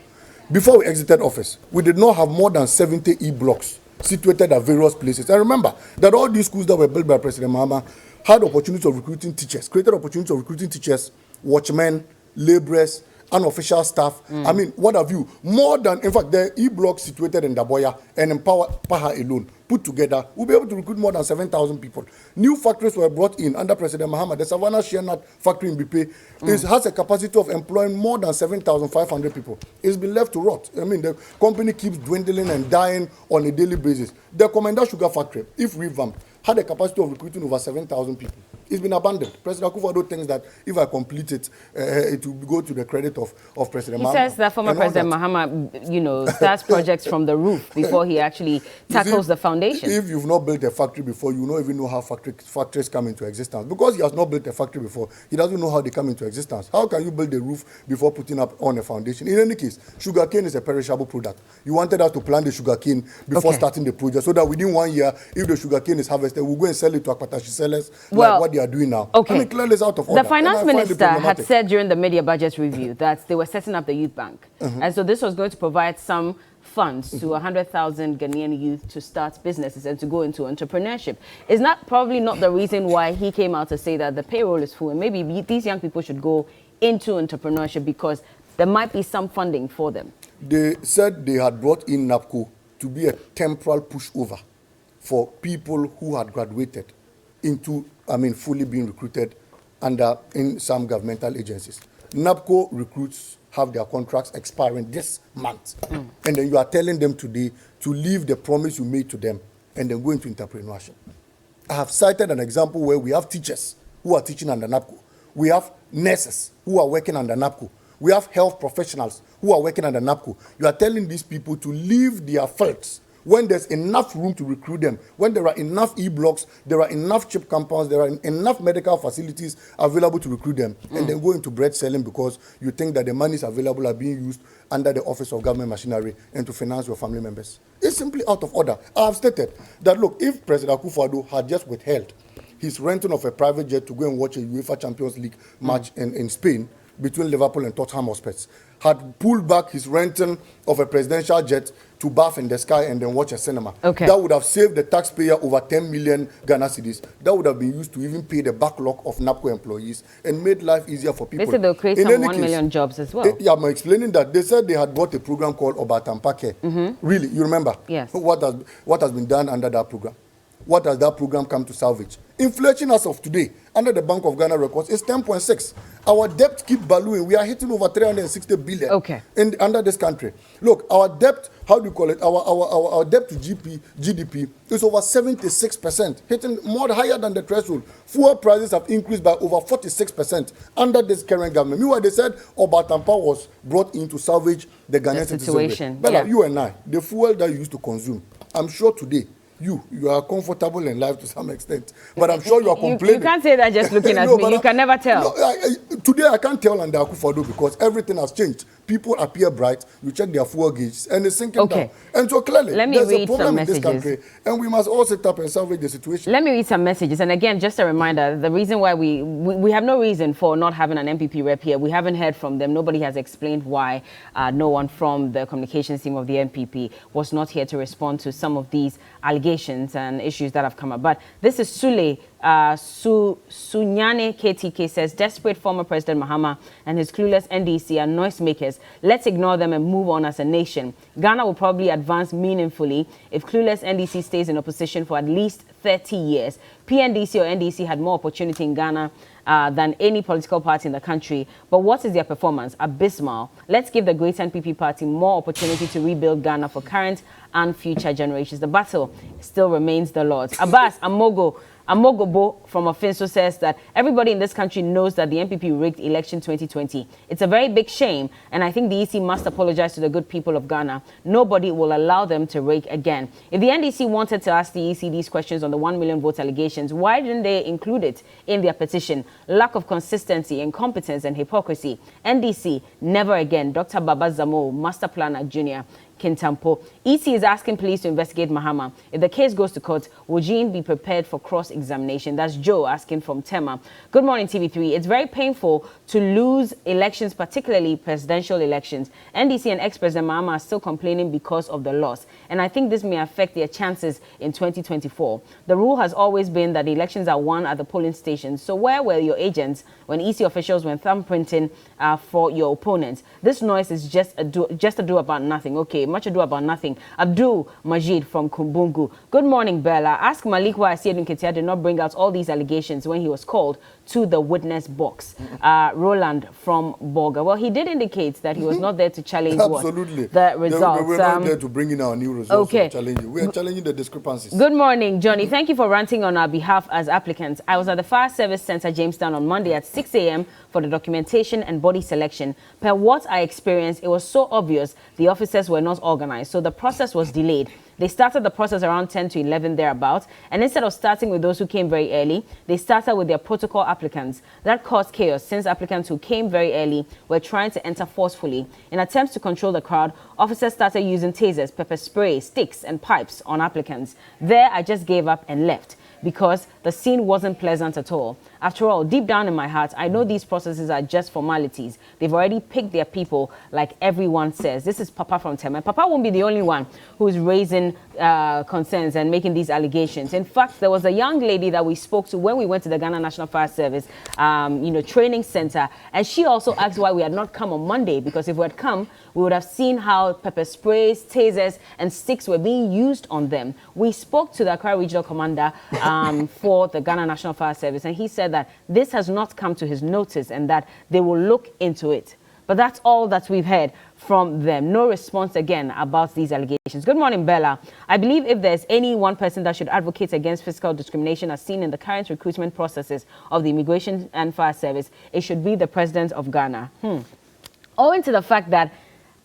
Before we exited office, we did not have more than 70 E-blocks situated at various places. And remember that all these schools that were built by President Mahama had opportunities of recruiting teachers, created opportunities of recruiting teachers, watchmen, laborers, unofficial staff. I mean, what have you? More than, in fact, the E-blocks situated in Daboya and in Paha alone put together, we'll be able to recruit more than 7,000 people. New factories were brought in under President Mahama. The Savannah Shea Nut factory in Bipe has a capacity of employing more than 7,500 people. It's been left to rot. I mean, the company keeps dwindling and dying on a daily basis. The Commander Sugar Factory, if revamped, had a capacity of recruiting over 7,000 people. It's been abandoned. President Akufo-Addo thinks that if I complete it, it will go to the credit of President Mahama. He says that former President Mahama, starts projects from the roof before he actually tackles the foundation. If you've not built a factory before, you don't even know how factories come into existence. Because he has not built a factory before, he doesn't know how they come into existence. How can you build a roof before putting up on a foundation? In any case, sugarcane is a perishable product. You wanted us to plant the sugarcane before starting the project, so that within 1 year, if the sugarcane is harvested, we'll go and sell it to Akpatashi sellers, like what they are doing now. Okay. I mean, clearly it's out of order. The finance minister had said during the media budget review that they were setting up the youth bank. And so this was going to provide some funds to 100,000 Ghanaian youth to start businesses and to go into entrepreneurship. Is that probably not the reason why he came out to say that the payroll is full and maybe these young people should go into entrepreneurship because there might be some funding for them? They said they had brought in NAPCO to be a temporal pushover for people who had graduated into, fully being recruited in some governmental agencies. NAPCO recruits have their contracts expiring this month. And then you are telling them today to leave the promise you made to them and then go into entrepreneurship. I have cited an example where we have teachers who are teaching under NAPCO. We have nurses who are working under NAPCO. We have health professionals who are working under NAPCO. You are telling these people to leave their fields when there's enough room to recruit them, when there are enough e-blocks, there are enough chip compounds, there are enough medical facilities available to recruit them, and then go into bread selling because you think that the monies available are being used under the office of government machinery and to finance your family members. It's simply out of order. I have stated that, look, if President Akufo-Addo had just withheld his renting of a private jet to go and watch a UEFA Champions League match in Spain between Liverpool and Tottenham Hotspur, had pulled back his renting of a presidential jet to bath in the sky and then watch a cinema. That would have saved the taxpayer over 10 million Ghana cedis. That would have been used to even pay the backlog of NAPCO employees and made life easier for people. They said they'll create some 1 million jobs as well. I'm explaining that. They said they had bought a program called Obatampake. Really, you remember? Yes. What has been done under that program? What has that program come to salvage? Inflation as of today, under the Bank of Ghana records, is 10.6. Our debt keeps ballooning. We are hitting over 360 billion under this country. Look, our debt, how do you call it? Our debt to GDP is over 76%, hitting more higher than the threshold. Fuel prices have increased by over 46% under this current government. Meanwhile, they said Obatampa was brought in to salvage the Ghanaian situation. Bella, you and I, the fuel that you used to consume, I'm sure today, you are comfortable in life to some extent, but I'm sure you are complaining. You can't say that just looking at me. You can never tell. Today I can't tell under Akufo-Addo because everything has changed. People appear bright. You check their fuel gauges and it's sinking down. And so clearly, there's a problem in this country, and we must all sit up and salvage the situation. Let me read some messages. And again, just a reminder: the reason why we have no reason for not having an MPP rep here. We haven't heard from them. Nobody has explained why no one from the communications team of the MPP was not here to respond to some of these allegations and issues that have come up. But this is Sule. Sunyane KTK says, desperate former President Mahama and his clueless NDC are noisemakers. Let's ignore them and move on as a nation. Ghana will probably advance meaningfully if clueless NDC stays in opposition for at least 30 years. PNDC or NDC had more opportunity in Ghana than any political party in the country. But what is their performance? Abysmal. Let's give the great NPP party more opportunity to rebuild Ghana for current and future generations. The battle still remains the Lord's. Abbas Amogobo from Ofinso says that everybody in this country knows that the MPP rigged election 2020. It's a very big shame, and I think the EC must apologize to the good people of Ghana. Nobody will allow them to rig again. If the NDC wanted to ask the EC these questions on the 1 million vote allegations, why didn't they include it in their petition? Lack of consistency, incompetence, and hypocrisy. NDC, never again. Dr. Baba Zamo, Master Planner Jr., Kintampo. EC is asking police to investigate Mahama. If the case goes to court, will Jean be prepared for cross-examination? That's Joe asking from Tema. Good morning, TV3. It's very painful to lose elections, particularly presidential elections. NDC and ex-President Mahama are still complaining because of the loss. And I think this may affect their chances in 2024. The rule has always been that the elections are won at the polling stations. So where were your agents when EC officials went thumbprinting for your opponents? This noise is just a do about nothing. Okay, Much ado about nothing. Abdul Majid from Kumbungu. Good morning, Bella. Ask Malik why Asiedun Ketia did not bring out all these allegations when he was called to the witness box. Roland from Borga. Well, he did indicate that he was not there to challenge the results. We're not there to bring in our new results. Okay. We are challenging the discrepancies. Good morning, Johnny. Thank you for ranting on our behalf as applicants. I was at the Fire Service Center, Jamestown, on Monday at 6 a.m. for the documentation and body selection. Per what I experienced, it was so obvious the officers were not organized, so the process was delayed. They started the process around 10 to 11 thereabouts, and instead of starting with those who came very early, they started with their protocol applicants. That caused chaos since applicants who came very early were trying to enter forcefully. In attempts to control the crowd, officers started using tasers, pepper spray, sticks, and pipes on applicants. There, I just gave up and left, because the scene wasn't pleasant at all. After all, deep down in my heart, I know these processes are just formalities. They've already picked their people, like everyone says. This is Papa from Tema. Papa won't be the only one who's raising concerns and making these allegations. In fact, there was a young lady that we spoke to when we went to the Ghana National Fire Service, training center, and she also asked why we had not come on Monday, because if we had come, we would have seen how pepper sprays, tasers, and sticks were being used on them. We spoke to the Accra Regional Commander for the Ghana National Fire Service, and he said that this has not come to his notice and that they will look into it. But that's all that we've heard from them. No response again about these allegations. Good morning, Bella. I believe if there's any one person that should advocate against physical discrimination as seen in the current recruitment processes of the Immigration and Fire Service, it should be the President of Ghana. Owing to the fact that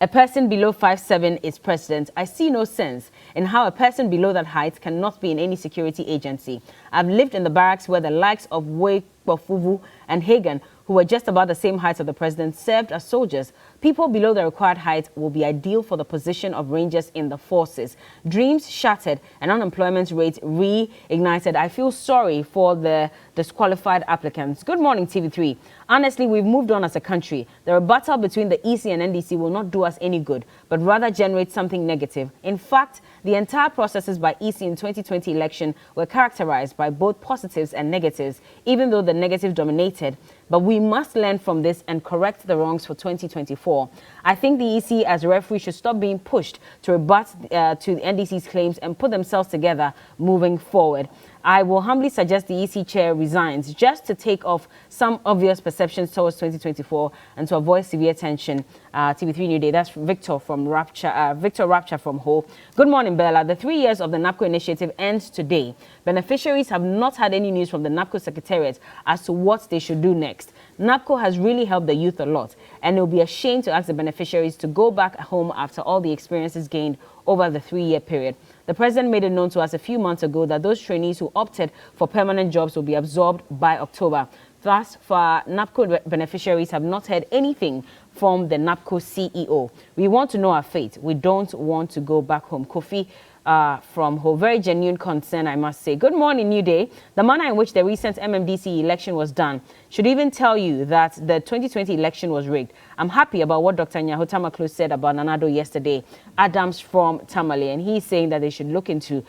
a person below 5'7" is president, I see no sense in how a person below that height cannot be in any security agency. I've lived in the barracks where the likes of Wei, Bofuvu, and Hagan, who were just about the same height of the president, served as soldiers. People below the required height will be ideal for the position of rangers in the forces. Dreams shattered and unemployment rate reignited. I feel sorry for the disqualified applicants. Good morning, TV3. Honestly, we've moved on as a country. The battle between the EC and NDC will not do us any good, but rather generate something negative. In fact, the entire processes by EC in 2020 election were characterized by both positives and negatives, even though the negatives dominated. But we must learn from this and correct the wrongs for 2024. I think the EC as a referee should stop being pushed to rebut to the NDC's claims and put themselves together moving forward. I will humbly suggest the EC chair resigns just to take off some obvious perceptions towards 2024 and to avoid severe tension. TV3Newday. That's Victor from Rapture. Victor Rapture from Ho. Good morning, Bella. The 3 years of the NAPCO initiative ends today. Beneficiaries have not had any news from the NAPCO Secretariat as to what they should do next. NAPCO has really helped the youth a lot, and it will be a shame to ask the beneficiaries to go back home after all the experiences gained over the 3-year period. The president made it known to us a few months ago that those trainees who opted for permanent jobs will be absorbed by October. Thus far, NAPCO beneficiaries have not heard anything from the NAPCO CEO. We want to know our fate. We don't want to go back home. Kofi from her very genuine concern, I must say. Good morning, New Day. The manner in which the recent MMDC election was done should even tell you that the 2020 election was rigged. I'm happy about what Dr. Nyaho Tamaklo said about Nanado yesterday. Adams from Tamale, and he's saying that they should look into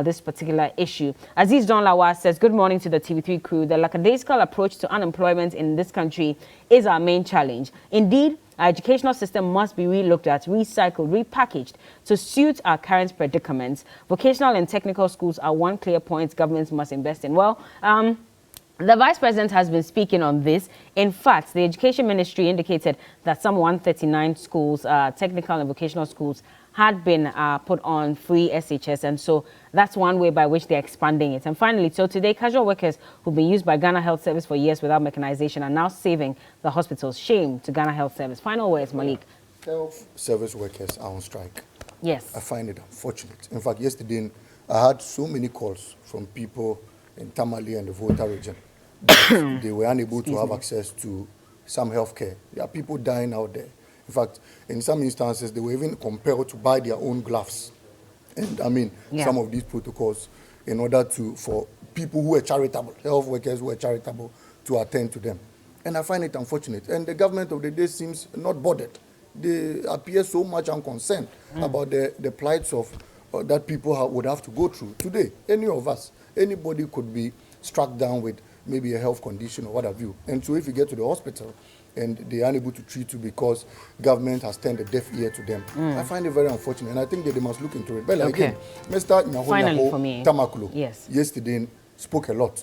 this particular issue. Aziz Don Lawa says, good morning to the TV3 crew. The lackadaisical approach to unemployment in this country is our main challenge. Indeed, our educational system must be relooked at, recycled, repackaged to suit our current predicaments. Vocational and technical schools are one clear point governments must invest in. Well, the Vice President has been speaking on this. In fact, the Education Ministry indicated that some 139 schools, technical and vocational schools, had been put on free SHS, and so that's one way by which they're expanding it. And finally, so today, casual workers who've been used by Ghana Health Service for years without mechanization are now saving the hospitals. Shame to Ghana Health Service. Final words, Malik. Health service workers are on strike. Yes. I find it unfortunate. In fact, yesterday, I had so many calls from people in Tamale and the Volta region that they were unable to have access to some health care. There are people dying out there. In fact, in some instances, they were even compelled to buy their own gloves. And I mean, some of these protocols in order for people who are charitable, health workers who are charitable, to attend to them. And I find it unfortunate. And the government of the day seems not bothered. They appear so much unconcerned about the plights of that people would have to go through. Today, any of us, anybody could be struck down with maybe a health condition or what have you. And so if you get to the hospital, and they are unable to treat you because government has turned a deaf ear to them. I find it very unfortunate, and I think that they must look into it. But again, Mr. Finally for me. Tamaklo yesterday spoke a lot.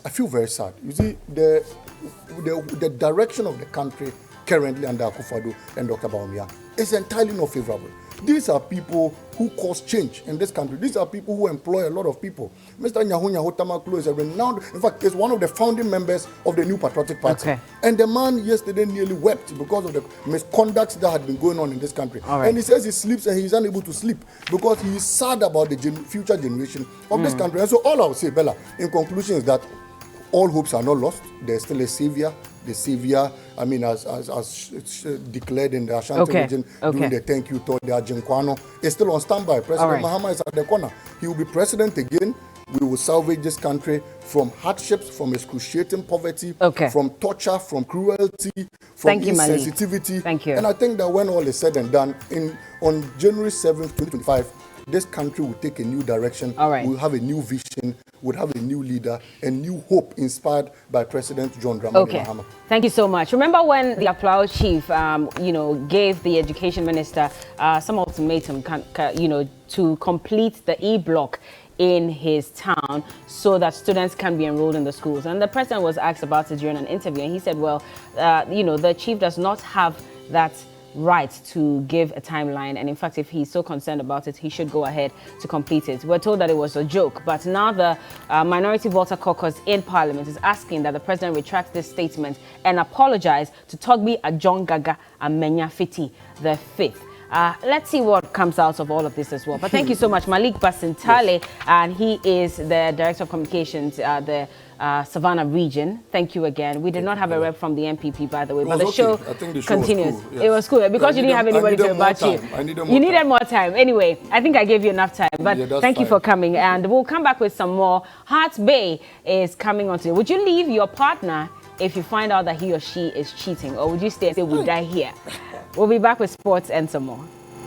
I feel very sad. You see, the direction of the country currently under Akufo-Addo and Dr. Bawumia is entirely not favorable. These are people who cause change in this country. These are people who employ a lot of people. Mr. Nyahu Tamaklo is a renowned, in fact, is one of the founding members of the New Patriotic Party. And the man yesterday nearly wept because of the misconduct that had been going on in this country. And he says he sleeps and he's unable to sleep because he is sad about the future generation of this country. And so all I will say, Bella, in conclusion, is that all hopes are not lost. There's still a savior. The savior, I mean, as declared in the Ashanti region during the thank you tour, the Ajinkwano is still on standby. President Mahama is at the corner. He will be president again. We will salvage this country from hardships, from excruciating poverty, from torture, from cruelty, from insensitivity. Thank you. And I think that when all is said and done, on January 7th, 2025, this country will take a new direction. We'll have a new vision. We'll have a new leader and new hope inspired by President John Dramani Mahama. Thank you so much. Remember when the Applaus chief, gave the education minister some ultimatum, to complete the E-block in his town so that students can be enrolled in the schools. And the president was asked about it during an interview, and he said, well, the chief does not have that right to give a timeline, and in fact, if he's so concerned about it, he should go ahead to complete it. We're told that it was a joke, but now the Minority Voter Caucus in Parliament is asking that the president retract this statement and apologize to Togbi Ajongaga and Menya Fiti the Fifth. Let's see what comes out of all of this as well. But thank you so much, Malik Basintale, and he is the Director of Communications, the Savannah region. Thank you again. We did not have a rep from the MPP, by the way, but the show continues. Was cool. It was cool because you didn't have anybody to about you. You needed more time. Anyway, I think I gave you enough time, but thank you for coming, and we'll come back with some more. Hearts Bay is coming on today. Would you leave your partner if you find out that he or she is cheating, or would you stay and say, we'll die here? We'll be back with sports and some more.